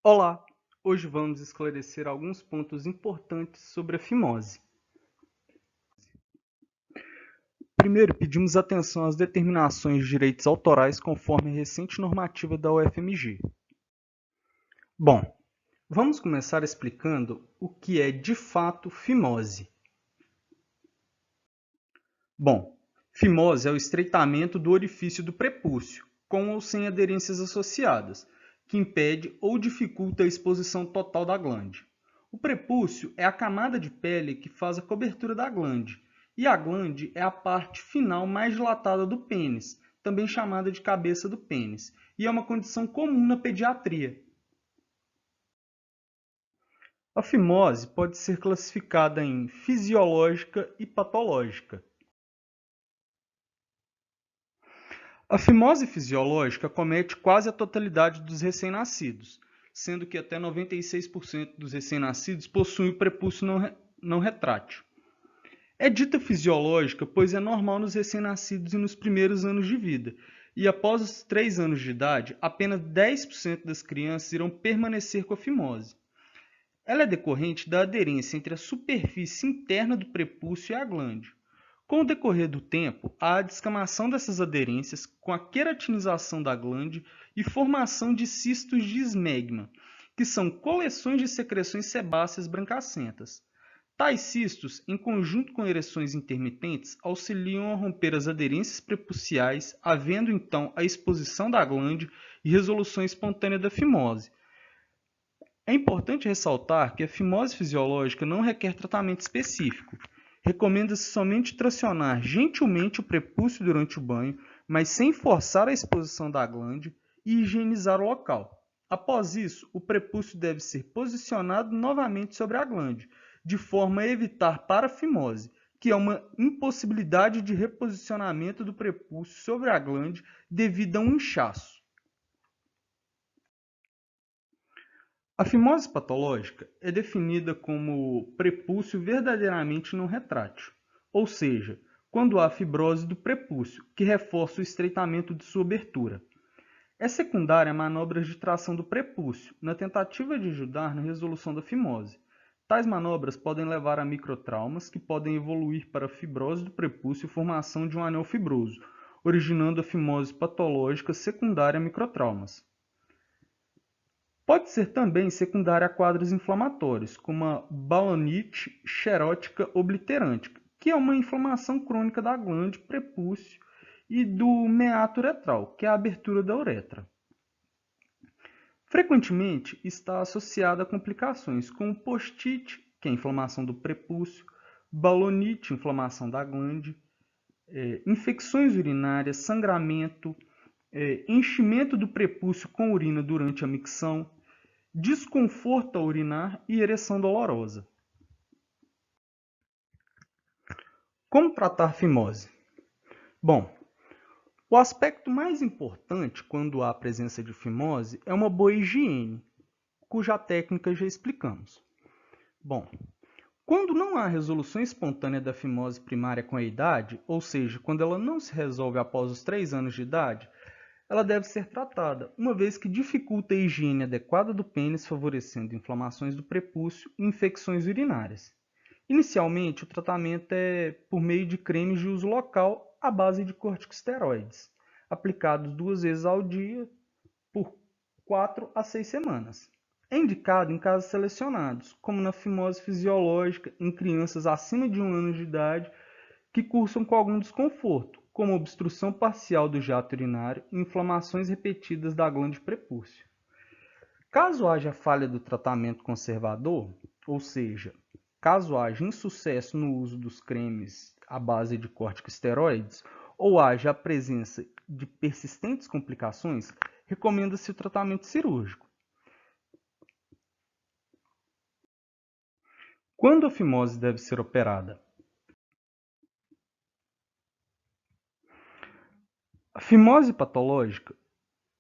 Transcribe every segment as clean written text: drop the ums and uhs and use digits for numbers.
Olá! Hoje vamos esclarecer alguns pontos importantes sobre a fimose. Primeiro, pedimos atenção às determinações de direitos autorais conforme a recente normativa da UFMG. Bom, vamos começar explicando o que é de fato fimose. Bom, fimose é o estreitamento do orifício do prepúcio, com ou sem aderências associadas, que impede ou dificulta a exposição total da glande. O prepúcio é a camada de pele que faz a cobertura da glande, e a glande é a parte final mais dilatada do pênis, também chamada de cabeça do pênis, e é uma condição comum na pediatria. A fimose pode ser classificada em fisiológica e patológica. A fimose fisiológica acomete quase a totalidade dos recém-nascidos, sendo que até 96% dos recém-nascidos possuem o prepúcio não retrátil. É dita fisiológica pois é normal nos recém-nascidos e nos primeiros anos de vida, e após os 3 anos de idade, apenas 10% das crianças irão permanecer com a fimose. Ela é decorrente da aderência entre a superfície interna do prepúcio e a glande. Com o decorrer do tempo, há a descamação dessas aderências com a queratinização da glande e formação de cistos de esmegma, que são coleções de secreções sebáceas brancacentas. Tais cistos, em conjunto com ereções intermitentes, auxiliam a romper as aderências prepuciais, havendo então a exposição da glande e resolução espontânea da fimose. É importante ressaltar que a fimose fisiológica não requer tratamento específico. Recomenda-se somente tracionar gentilmente o prepúcio durante o banho, mas sem forçar a exposição da glande, e higienizar o local. Após isso, o prepúcio deve ser posicionado novamente sobre a glande, de forma a evitar parafimose, que é uma impossibilidade de reposicionamento do prepúcio sobre a glande devido a um inchaço. A fimose patológica é definida como prepúcio verdadeiramente não retrátil, ou seja, quando há fibrose do prepúcio, que reforça o estreitamento de sua abertura. É secundária a manobras de tração do prepúcio, na tentativa de ajudar na resolução da fimose. Tais manobras podem levar a microtraumas, que podem evoluir para a fibrose do prepúcio e formação de um anel fibroso, originando a fimose patológica secundária a microtraumas. Pode ser também secundária a quadros inflamatórios, como a balonite xerótica obliterante, que é uma inflamação crônica da glande prepúcio e do meato uretral, que é a abertura da uretra. Frequentemente está associada a complicações como postite, que é a inflamação do prepúcio, balonite, inflamação da glande, infecções urinárias, sangramento, enchimento do prepúcio com urina durante a micção, desconforto ao urinar e ereção dolorosa. Como tratar fimose? Bom, o aspecto mais importante quando há presença de fimose é uma boa higiene, cuja técnica já explicamos. Bom, quando não há resolução espontânea da fimose primária com a idade, ou seja, quando ela não se resolve após os 3 anos de idade, ela deve ser tratada, uma vez que dificulta a higiene adequada do pênis, favorecendo inflamações do prepúcio e infecções urinárias. Inicialmente, o tratamento é por meio de cremes de uso local à base de corticosteroides, aplicados 2 vezes ao dia por 4 a 6 semanas. É indicado em casos selecionados, como na fimose fisiológica em crianças acima de 1 ano de idade que cursam com algum desconforto, como obstrução parcial do jato urinário e inflamações repetidas da glande prepúcio. Caso haja falha do tratamento conservador, ou seja, caso haja insucesso no uso dos cremes à base de corticosteroides, ou haja a presença de persistentes complicações, recomenda-se o tratamento cirúrgico. Quando a fimose deve ser operada? A fimose patológica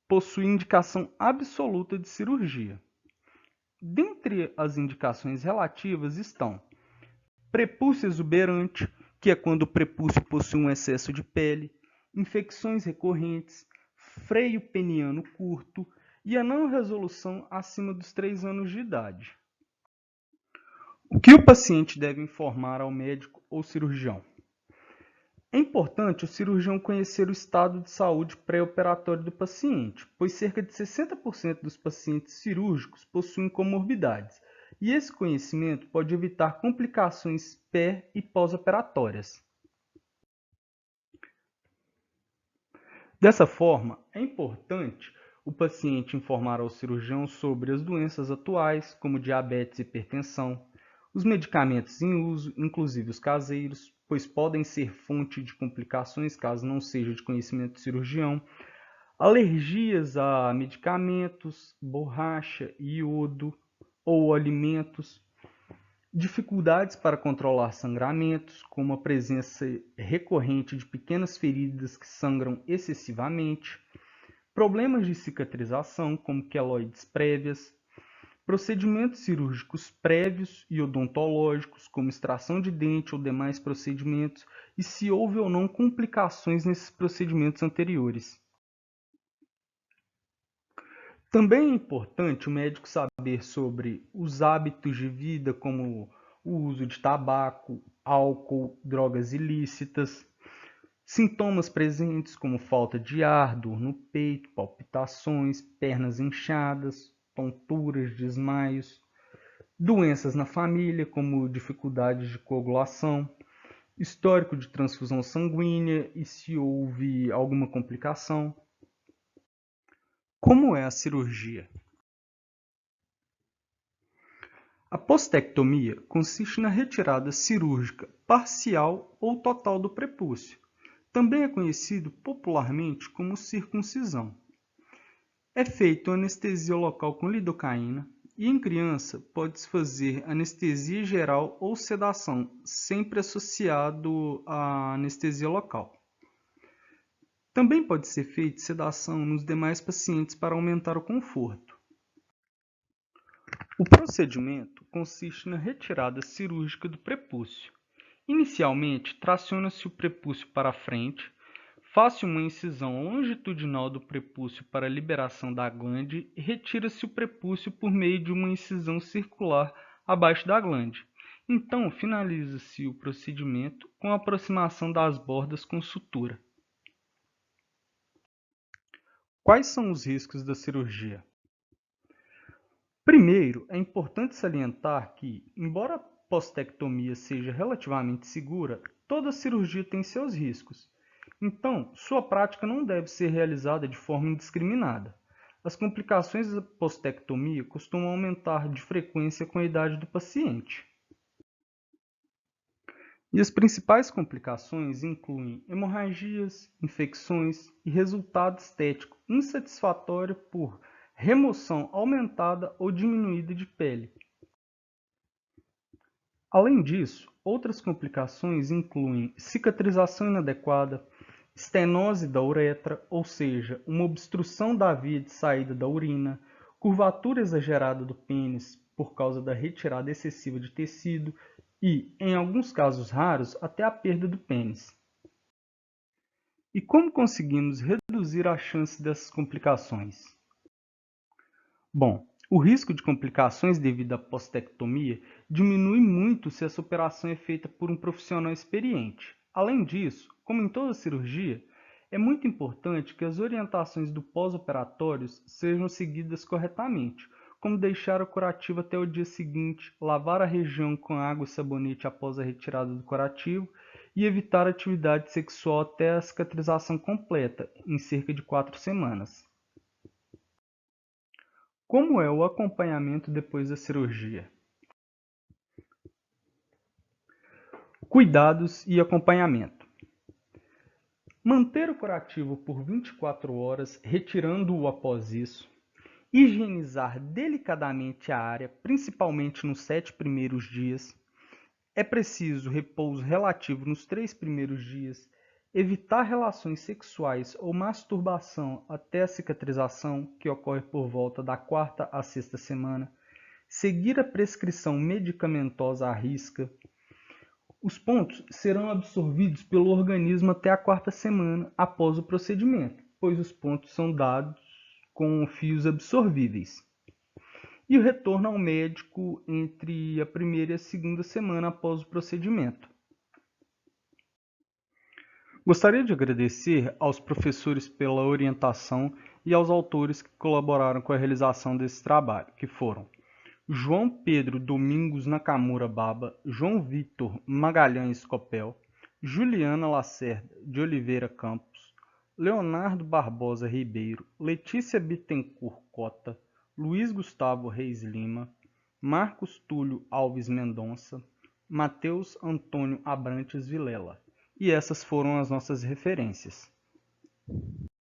possui indicação absoluta de cirurgia. Dentre as indicações relativas estão prepúcio exuberante, que é quando o prepúcio possui um excesso de pele, infecções recorrentes, freio peniano curto, e a não resolução acima dos 3 anos de idade. O que o paciente deve informar ao médico ou cirurgião? É importante o cirurgião conhecer o estado de saúde pré-operatório do paciente, pois cerca de 60% dos pacientes cirúrgicos possuem comorbidades, e esse conhecimento pode evitar complicações pré- e pós-operatórias. Dessa forma, é importante o paciente informar ao cirurgião sobre as doenças atuais, como diabetes e hipertensão, os medicamentos em uso, inclusive os caseiros, pois podem ser fonte de complicações caso não seja de conhecimento do cirurgião, alergias a medicamentos, borracha, iodo ou alimentos, dificuldades para controlar sangramentos, como a presença recorrente de pequenas feridas que sangram excessivamente, problemas de cicatrização, como queloides prévias, procedimentos cirúrgicos prévios e odontológicos, como extração de dente ou demais procedimentos, e se houve ou não complicações nesses procedimentos anteriores. Também é importante o médico saber sobre os hábitos de vida, como o uso de tabaco, álcool, drogas ilícitas, sintomas presentes como falta de ar, dor no peito, palpitações, pernas inchadas, tonturas, desmaios, doenças na família, como dificuldades de coagulação, histórico de transfusão sanguínea e se houve alguma complicação. Como é a cirurgia? A postectomia consiste na retirada cirúrgica parcial ou total do prepúcio. Também é conhecido popularmente como circuncisão. É feita anestesia local com lidocaína e em criança pode-se fazer anestesia geral ou sedação, sempre associado à anestesia local. Também pode ser feita sedação nos demais pacientes para aumentar o conforto. O procedimento consiste na retirada cirúrgica do prepúcio. Inicialmente, traciona-se o prepúcio para a frente, faz-se uma incisão longitudinal do prepúcio para a liberação da glande e retira-se o prepúcio por meio de uma incisão circular abaixo da glande. Então, finaliza-se o procedimento com a aproximação das bordas com sutura. Quais são os riscos da cirurgia? Primeiro, é importante salientar que, embora a postectomia seja relativamente segura, toda cirurgia tem seus riscos. Então, sua prática não deve ser realizada de forma indiscriminada. As complicações da postectomia costumam aumentar de frequência com a idade do paciente. E as principais complicações incluem hemorragias, infecções e resultado estético insatisfatório por remoção aumentada ou diminuída de pele. Além disso, outras complicações incluem cicatrização inadequada, estenose da uretra, ou seja, uma obstrução da via de saída da urina, curvatura exagerada do pênis por causa da retirada excessiva de tecido e, em alguns casos raros, até a perda do pênis. E como conseguimos reduzir a chance dessas complicações? Bom, o risco de complicações devido à postectomia diminui muito se essa operação é feita por um profissional experiente. Além disso, como em toda cirurgia, é muito importante que as orientações do pós-operatório sejam seguidas corretamente, como deixar o curativo até o dia seguinte, lavar a região com água e sabonete após a retirada do curativo e evitar a atividade sexual até a cicatrização completa, em cerca de 4 semanas. Como é o acompanhamento depois da cirurgia? Cuidados e acompanhamento. Manter o curativo por 24 horas, retirando-o após isso. Higienizar delicadamente a área, principalmente nos 7 primeiros dias. É preciso repouso relativo nos 3 primeiros dias. Evitar relações sexuais ou masturbação até a cicatrização, que ocorre por volta da 4ª à 6ª semana. Seguir a prescrição medicamentosa à risca. Os pontos serão absorvidos pelo organismo até a 4ª semana após o procedimento, pois os pontos são dados com fios absorvíveis. E o retorno ao médico entre a primeira e a segunda semana após o procedimento. Gostaria de agradecer aos professores pela orientação e aos autores que colaboraram com a realização desse trabalho, que foram João Pedro Domingos Nakamura Baba, João Victor Magalhães Copel, Juliana Lacerda de Oliveira Campos, Leonardo Barbosa Ribeiro, Letícia Bittencourt Cota, Luiz Gustavo Reis Lima, Marcos Túlio Alves Mendonça, Matheus Antônio Abrantes Vilela. E essas foram as nossas referências.